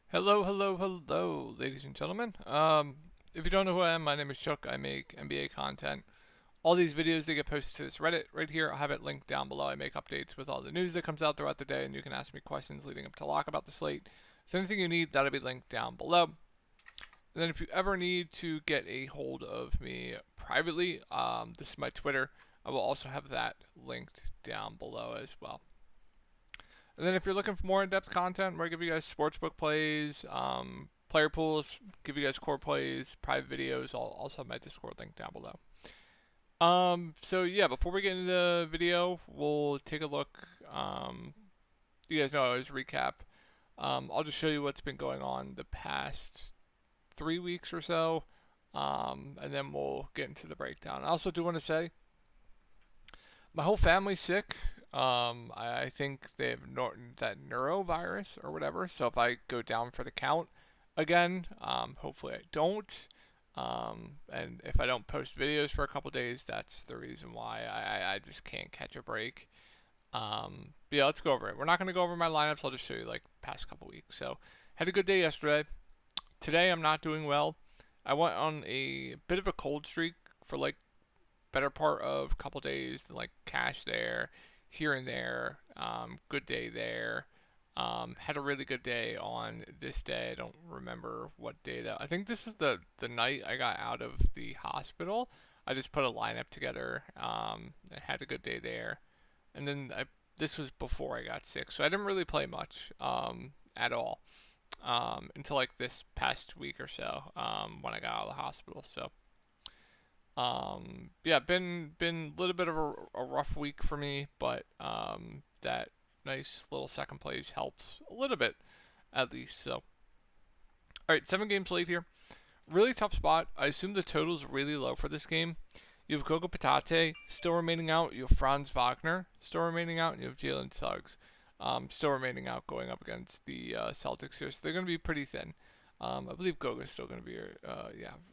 Hello, hello, hello, ladies and gentlemen. If you don't know who I am, my name is Chuck. I make NBA content. All these videos they get posted to this Reddit right here. I'll have it linked down below. I make updates with all the news that comes out throughout the day, and you can ask me questions leading up to lock about the slate. So anything you need, that'll be linked down below. And then if you ever need to get a hold of me privately, this is my Twitter. I will also have that linked down below as well. And then if you're looking for more in-depth content where I give you guys sportsbook plays, player pools, give you guys core plays, private videos, I'll also have my Discord link down below. So yeah, before we get into the video, we'll take a look. You guys know I always recap. I'll just show you what's been going on the past 3 weeks or so, and then we'll get into the breakdown. I also do want to say my whole family's sick. I think they have that neurovirus or whatever. So if I go down for the count again, hopefully I don't. And if I don't post videos for a couple days, that's the reason why I just can't catch a break. But yeah, let's go over it. We're not going to go over my lineups. I'll just show you like past couple weeks. So had a good day yesterday. Today I'm not doing well. I went on a bit of a cold streak for like better part of a couple days, like cash there, here and there. Good day there. Had a really good day on this day. I don't remember what day that. I think this is the night I got out of the hospital. I just put a lineup together. And had a good day there, and then this was before I got sick, so I didn't really play much at all until like this past week or so when I got out of the hospital. So yeah, been a little bit of a rough week for me, but that nice little second place helps a little bit at least. So, all right, 7 game slate here. Really tough spot. I assume the total's really low for this game. You have Goga Patate still remaining out. You have Franz Wagner still remaining out, and you have Jalen Suggs still remaining out, going up against the Celtics here. So they're going to be pretty thin. I believe Goga's still going to be,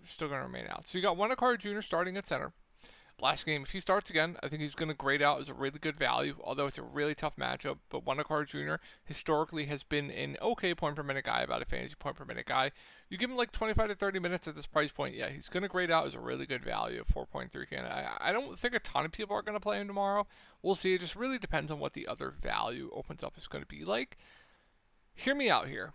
still going to remain out. So you got Wendell Jr. starting at center. Last game, if he starts again, I think he's going to grade out as a really good value, although it's a really tough matchup. But Wendell Jr. historically has been an okay point per minute guy, about a fantasy point per minute guy. You give him like 25 to 30 minutes at this price point, yeah, he's going to grade out as a really good value of 4.3K. And I don't think a ton of people are going to play him tomorrow. We'll see. It just really depends on what the other value opens up is going to be like. Hear me out here.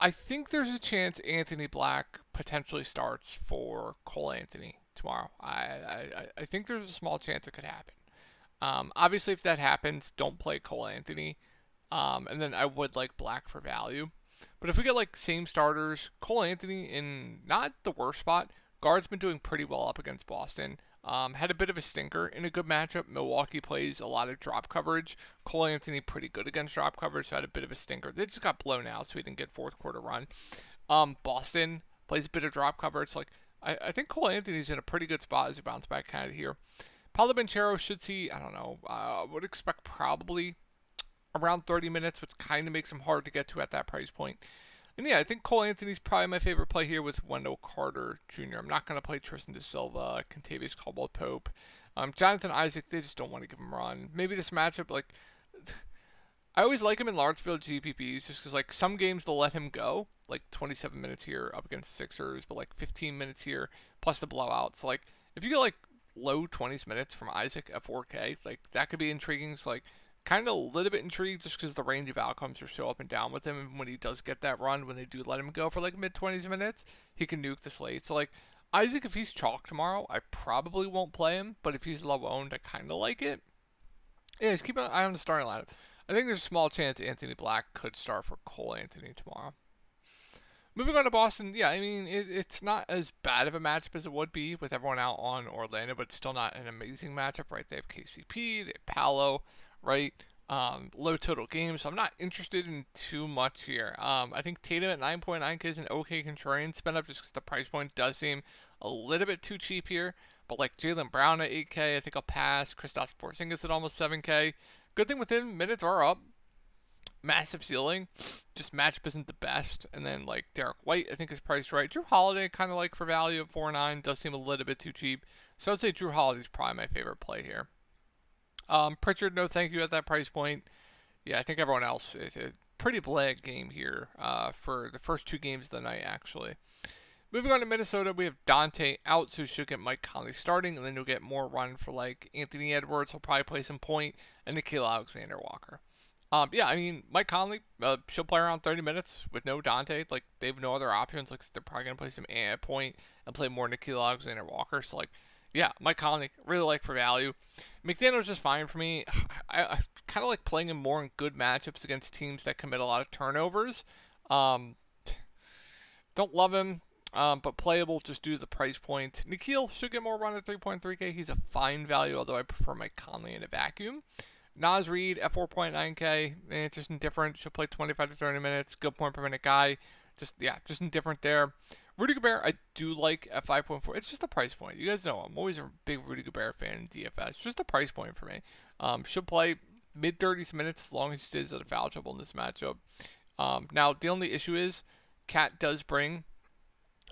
I think there's a chance Anthony Black potentially starts for Cole Anthony tomorrow. I think there's a small chance it could happen. Obviously, if that happens, don't play Cole Anthony. And then I would like Black for value. But if we get like same starters, Cole Anthony in not the worst spot. Guard's been doing pretty well up against Boston. Had a bit of a stinker in a good matchup. Milwaukee plays a lot of drop coverage. Cole Anthony pretty good against drop coverage, so had a bit of a stinker. They just got blown out, so he didn't get fourth quarter run. Boston plays a bit of drop coverage. Like I think Cole Anthony's in a pretty good spot as he bounce back kind of here. Paulo Banchero should see, I don't know, would expect probably around 30 minutes, which kind of makes him hard to get to at that price point. And yeah, I think Cole Anthony's probably my favorite play here with Wendell Carter Jr. I'm not going to play Tristan Da Silva, Kentavious Caldwell-Pope. Jonathan Isaac, they just don't want to give him a run. Maybe this matchup, like, I always like him in large field GPPs just because, like, some games they'll let him go, like 27 minutes here up against Sixers, but like 15 minutes here plus the blowout. So, like, if you get like low 20s minutes from Isaac at 4K, like, that could be intriguing. So, like, kind of a little bit intrigued just because the range of outcomes are so up and down with him. And when he does get that run, when they do let him go for like mid 20s minutes, he can nuke the slate. So like Isaac, if he's chalk tomorrow, I probably won't play him. But if he's low owned, I kind of like it. Yeah, just keep an eye on the starting lineup. I think there's a small chance Anthony Black could start for Cole Anthony tomorrow. Moving on to Boston, yeah, I mean, it's not as bad of a matchup as it would be with everyone out on Orlando, but it's still not an amazing matchup, right? They have KCP, they have Paolo, right? Low total games, so I'm not interested in too much here. I think Tatum at 9.9K is an okay contrarian spend up just because the price point does seem a little bit too cheap here. But like Jaylen Brown at 8K, I think I'll pass. Kristaps Porzingis at almost 7K. Good thing with him, minutes are up. Massive ceiling, just matchup isn't the best. And then like Derek White, I think is priced right. Drew Holiday, kind of like for value at 4.9, does seem a little bit too cheap. So I'd say Drew Holiday's probably my favorite play here. Pritchard, no thank you at that price point. Yeah, I think everyone else, pretty bland game here for the first 2 games of the night, actually. Moving on to Minnesota, we have Dante out, so should get Mike Conley starting, and then you'll get more run for like Anthony Edwards. He'll probably play some point, and Nickeil Alexander-Walker. Yeah, I mean, Mike Conley, she'll play around 30 minutes with no Dante. Like, they have no other options. Like, they're probably going to play some point and play more Nickeil Alexander-Walker. So, like, yeah, Mike Conley, really like for value. McDaniel's just fine for me. I kind of like playing him more in good matchups against teams that commit a lot of turnovers. Don't love him, but playable just due to the price point. Nickeil should get more run at 3.3K. He's a fine value, although I prefer Mike Conley in a vacuum. Nas Reed at 4.9K, just indifferent. She'll play 25 to 30 minutes. Good point per minute guy. Just indifferent there. Rudy Gobert, I do like at 5.4. It's just a price point. You guys know I'm always a big Rudy Gobert fan in DFS. Just a price point for me. Should play mid 30s minutes as long as he stays at a foul trouble in this matchup. Now, the only issue is Cat does bring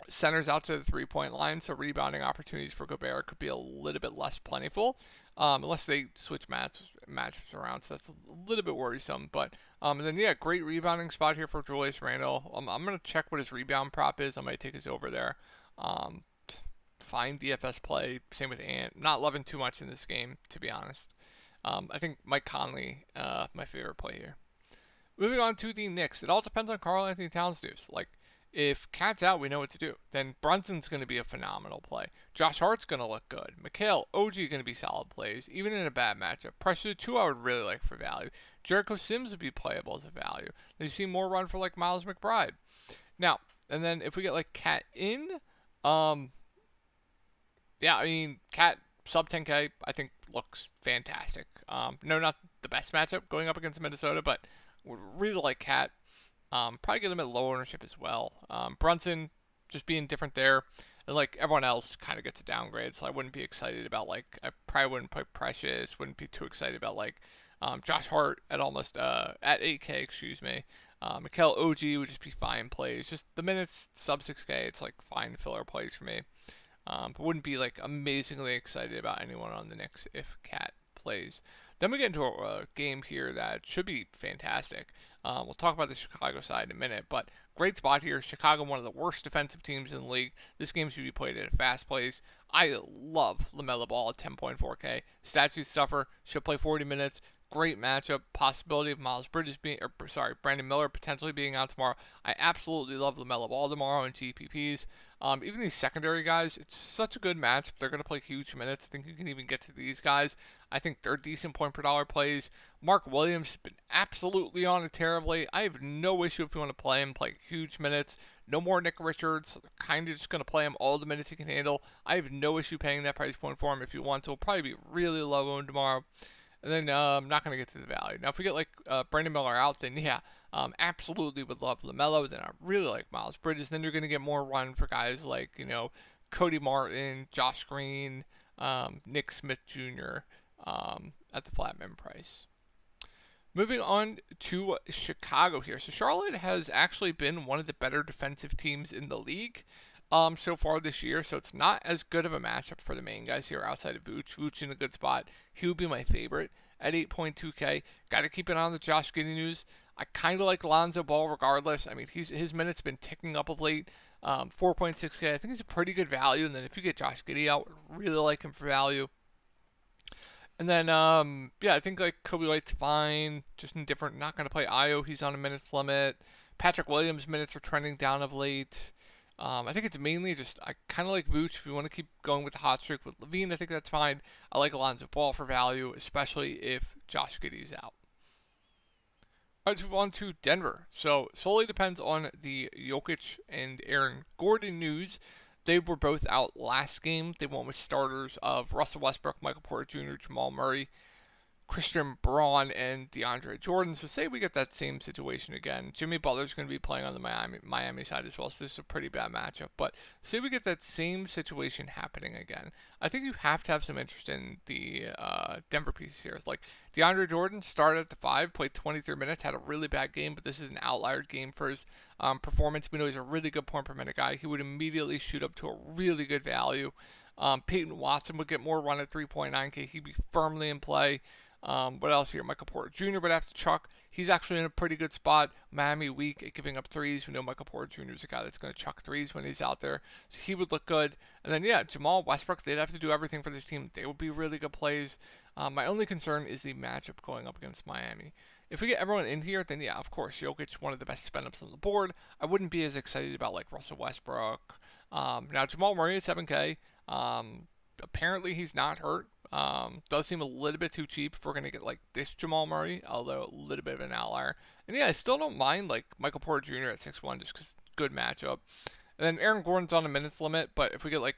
centers out to the 3-point line, so rebounding opportunities for Gobert could be a little bit less plentiful. Unless they switch matchups around, so that's a little bit worrisome. But and then yeah, great rebounding spot here for Julius Randle. I'm gonna check what his rebound prop is. I might take his over there. Fine DFS play. Same with Ant. Not loving too much in this game, to be honest. I think Mike Conley, my favorite play here. Moving on to the Knicks. It all depends on Karl Anthony Towns news. Like, if Cat's out, we know what to do. Then Brunson's going to be a phenomenal play. Josh Hart's going to look good. Mikal, OG going to be solid plays, even in a bad matchup. Pressure 2 I would really like for value. Jericho Sims would be playable as a value. Then you see more run for like Miles McBride. Now, and then if we get like Cat in, yeah, I mean, Cat sub 10K, I think looks fantastic. No, not the best matchup going up against Minnesota, but would really like Cat. Probably get him at low ownership as well. Brunson just being different there. And like everyone else kind of gets a downgrade, so I wouldn't be excited about like, I probably wouldn't play Precious, wouldn't be too excited about like Josh Hart at almost at 8K, excuse me. Mikal OG would just be fine plays. Just the minutes sub 6K, it's like fine filler plays for me. But wouldn't be like amazingly excited about anyone on the Knicks if Cat plays. Then we get into a game here that should be fantastic. We'll talk about the Chicago side in a minute, but great spot here. Chicago, one of the worst defensive teams in the league. This game should be played at a fast pace. I love LaMelo Ball at 10.4K. Statue stuffer, should play 40 minutes. Great matchup. Possibility of Brandon Miller potentially being out tomorrow. I absolutely love LaMelo Ball tomorrow in GPPs. Even these secondary guys, it's such a good matchup. They're going to play huge minutes. I think you can even get to these guys. I think they're decent point per dollar plays. Mark Williams has been absolutely on it terribly. I have no issue if you want to play him, play huge minutes. No more Nick Richards. Kind of just going to play him all the minutes he can handle. I have no issue paying that price point for him if you want to. He'll probably be really low owned tomorrow. And then I'm not going to get to the value. Now, if we get like Brandon Miller out, then yeah, absolutely would love LaMelo. Then I really like Miles Bridges. Then you're going to get more run for guys like, Cody Martin, Josh Green, Nick Smith Jr. At the flat min price. Moving on to Chicago here. So Charlotte has actually been one of the better defensive teams in the league so far this year, so it's not as good of a matchup for the main guys here outside of Vooch. Vooch in a good spot. He would be my favorite at 8.2K. Got to keep an eye on the Josh Giddey news. I kind of like Lonzo Ball regardless. I mean, his minutes been ticking up of late. 4.6K. I think he's a pretty good value. And then if you get Josh Giddey out, really like him for value. And then, yeah, I think like Kobe White's fine. Just indifferent. Not going to play Io. He's on a minutes limit. Patrick Williams' minutes are trending down of late. I think it's mainly just, I kind of like Vooch. If you want to keep going with the hot streak with Levine, I think that's fine. I like Alonzo Ball for value, especially if Josh Giddey's out. All right, let's move on to Denver. So, solely depends on the Jokic and Aaron Gordon news. They were both out last game. They went with starters of Russell Westbrook, Michael Porter Jr., Jamal Murray, Christian Braun, and DeAndre Jordan. So say we get that same situation again. Jimmy Butler's going to be playing on the Miami side as well, so this is a pretty bad matchup. But say we get that same situation happening again. I think you have to have some interest in the Denver pieces here. It's like DeAndre Jordan started at the 5, played 23 minutes, had a really bad game, but this is an outlier game for his performance. We know he's a really good point per minute guy. He would immediately shoot up to a really good value. Peyton Watson would get more run at 3.9K. He'd be firmly in play. What else here? Michael Porter Jr. would have to chuck. he's actually in a pretty good spot. Miami weak at giving up threes. We know Michael Porter Jr. is a guy that's going to chuck threes when he's out there, so he would look good. And then yeah, Jamal Westbrook, they'd have to do everything for this team. They would be really good plays. My only concern is the matchup going up against Miami. If we get everyone in here, then yeah, of course, Jokic, one of the best spend-ups on the board. I wouldn't be as excited about like Russell Westbrook. Now Jamal Murray at 7K. Apparently he's not hurt. Does seem a little bit too cheap if we're gonna get like this Jamal Murray, although a little bit of an outlier. And yeah, I still don't mind like Michael Porter Jr. at 6'1", just because good matchup. And then Aaron Gordon's on a minutes limit, but if we get like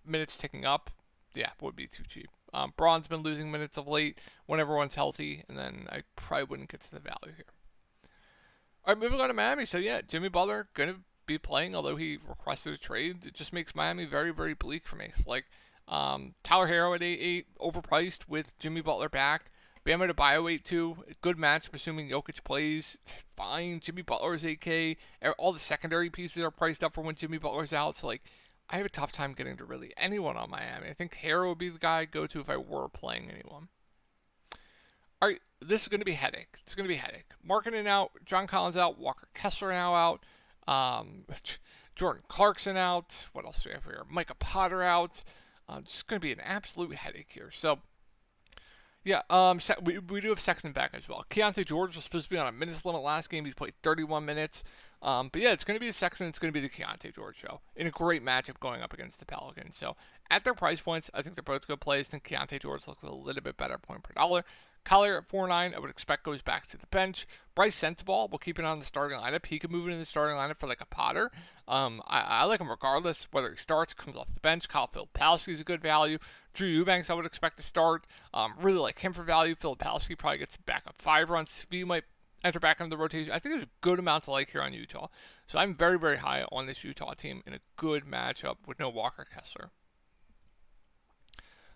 minutes ticking up, yeah, it would be too cheap. Braun's been losing minutes of late when everyone's healthy, and then I probably wouldn't get to the value here. All right, moving on to Miami. So yeah, Jimmy Butler gonna be playing, although he requested a trade. It just makes Miami very, very bleak for me. Like Tyler Hero at 8-8, overpriced with Jimmy Butler back. Bam Adebayo 8-2, good match, assuming Jokic plays. Fine. Jimmy Butler is 8K. All the secondary pieces are priced up for when Jimmy Butler's out. So like, I have a tough time getting to really anyone on Miami. I think Hero would be the guy I'd go to if I were playing anyone. All right, this is going to be a headache. It's going to be a headache. Markkanen out, John Collins out, Walker Kessler now out, Jordan Clarkson out. What else do we have here? Micah Potter out. It's going to be an absolute headache here. So, yeah, we do have Sexton back as well. Keontae George was supposed to be on a minutes limit last game. He played 31 minutes. But yeah, it's going to be the Sexton. It's going to be the Keontae George show in a great matchup going up against the Pelicans. So at their price points, I think they're both good plays. I think Keontae George looks a little bit better point per dollar. Collier at 4.9, I would expect goes back to the bench. Bryce Sensabaugh, we'll keep it on the starting lineup. He could move it in the starting lineup for like a Potter. I like him regardless, whether he starts, comes off the bench. Kyle Filipowski is a good value. Drew Eubanks, I would expect to start. Really like him for value. Filipowski probably gets back up 5 runs. He might enter back into the rotation. I think there's a good amount to like here on Utah. So I'm very, very high on this Utah team in a good matchup with no Walker Kessler.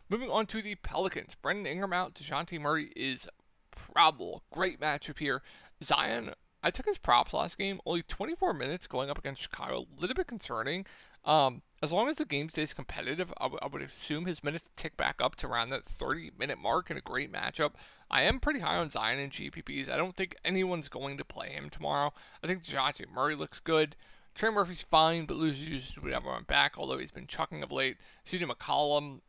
Moving on to the Pelicans. Brandon Ingram out. DeJounte Murray is probable. Great matchup here. Zion, I took his props last game. Only 24 minutes going up against Chicago. A little bit concerning. As long as the game stays competitive, I would assume his minutes tick back up to around that 30-minute mark in a great matchup. I am pretty high on Zion in GPPs. I don't think anyone's going to play him tomorrow. I think DeJounte Murray looks good. Trey Murphy's fine, but loses usage with everyone back, although he's been chucking of late. CJ McCollum,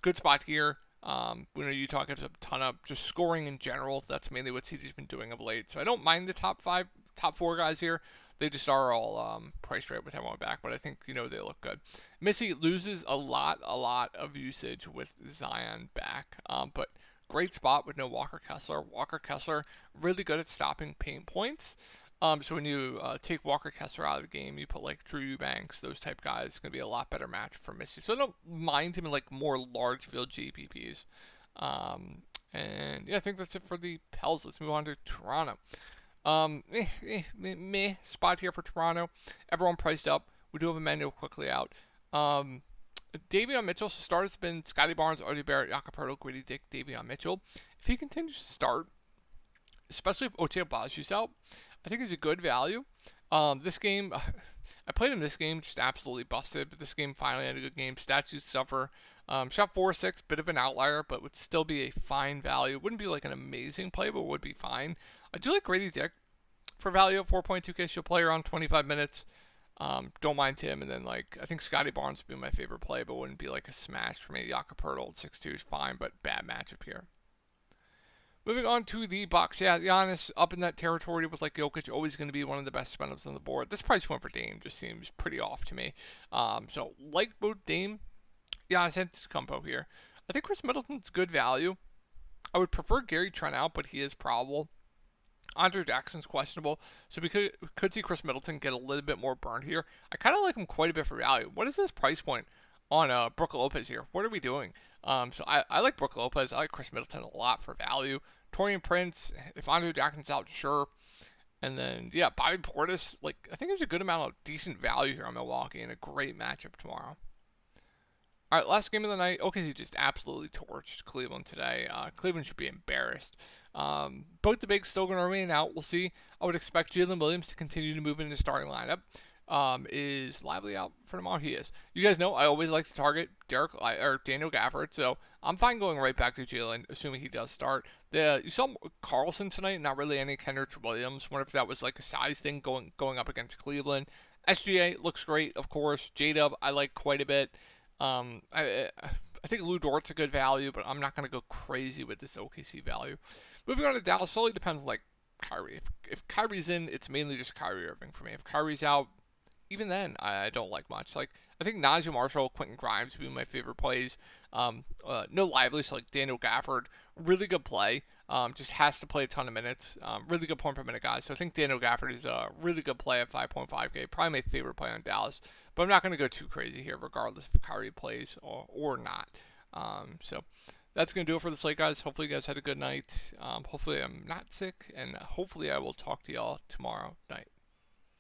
good spot here. We know Utah gives up a ton of just scoring in general. That's mainly what CJ's been doing of late. So I don't mind the top 4 guys here. They just are all priced right with everyone back, but I think, they look good. Missy loses a lot of usage with Zion back, but great spot with no Walker Kessler. Walker Kessler, really good at stopping paint points. So when you take Walker Kessler out of the game, you put like Drew Eubanks, those type guys, it's going to be a lot better match for Missy. So I don't mind him in like more large field GPPs. And yeah, I think that's it for the Pels. Let's move on to Toronto. Meh spot here for Toronto. Everyone priced up. We do have Emmanuel quickly out. Davion Mitchell, so start has been Scotty Barnes, Artie Barrett, Jakob Poeltl, Grady Dick, Davion Mitchell. If he continues to start, especially if Ochai Agbaji's out, I think he's a good value. This game, I played him this game, just absolutely busted, but this game finally had a good game. Statues suffer. Shot 4-6, bit of an outlier, but would still be a fine value. Wouldn't be like an amazing play, but would be fine. I do like Grady Dick for value at 4.2K. She'll play around 25 minutes. Don't mind him. And then, I think Scotty Barnes would be my favorite play, but wouldn't be like a smash for me. Jakob Poeltl at 6'2" is fine, but bad matchup here. Moving on to the Bucks. Yeah, Giannis up in that territory with Jokic, always going to be one of the best spend-ups on the board. This price point for Dame just seems pretty off to me. So like both Dame, Giannis and Antetokounmpo here. I think Chris Middleton's good value. I would prefer Gary Trent out, but he is probable. Andre Jackson's questionable, so we could see Chris Middleton get a little bit more burned here. I kind of like him quite a bit for value. What is this price point on Brook Lopez here? What are we doing? So I like Brook Lopez. I like Chris Middleton a lot for value. Torian Prince, if Andre Jackson's out, sure. And then, yeah, Bobby Portis, I think there's a good amount of decent value here on Milwaukee and a great matchup tomorrow. All right, last game of the night. OKC just absolutely torched Cleveland today. Cleveland should be embarrassed. Both the bigs still going to remain out. We'll see. I would expect Jalen Williams to continue to move into the starting lineup. Is Lively out for tomorrow? He is. You guys know I always like to target Daniel Gafford, so I'm fine going right back to Jalen, assuming he does start. You saw Carlson tonight, not really any Kendrick Williams. Wonder if that was like a size thing going up against Cleveland. SGA looks great, of course. J-Dub I like quite a bit. I think Lou Dort's a good value, but I'm not going to go crazy with this OKC value. Moving on to Dallas, solely depends on like Kyrie. If Kyrie's in, it's mainly just Kyrie Irving for me. If Kyrie's out, even then, I don't like much. Like I think Najee Marshall, Quentin Grimes would be my favorite plays. No Lively, so like Daniel Gafford, really good play. Just has to play a ton of minutes. Really good point per minute guy. So I think Daniel Gafford is a really good play at 5.5K. Probably my favorite play on Dallas. But I'm not going to go too crazy here, regardless if Kyrie plays or not. So that's going to do it for the slate, guys. Hopefully you guys had a good night. Hopefully I'm not sick, and hopefully I will talk to y'all tomorrow night.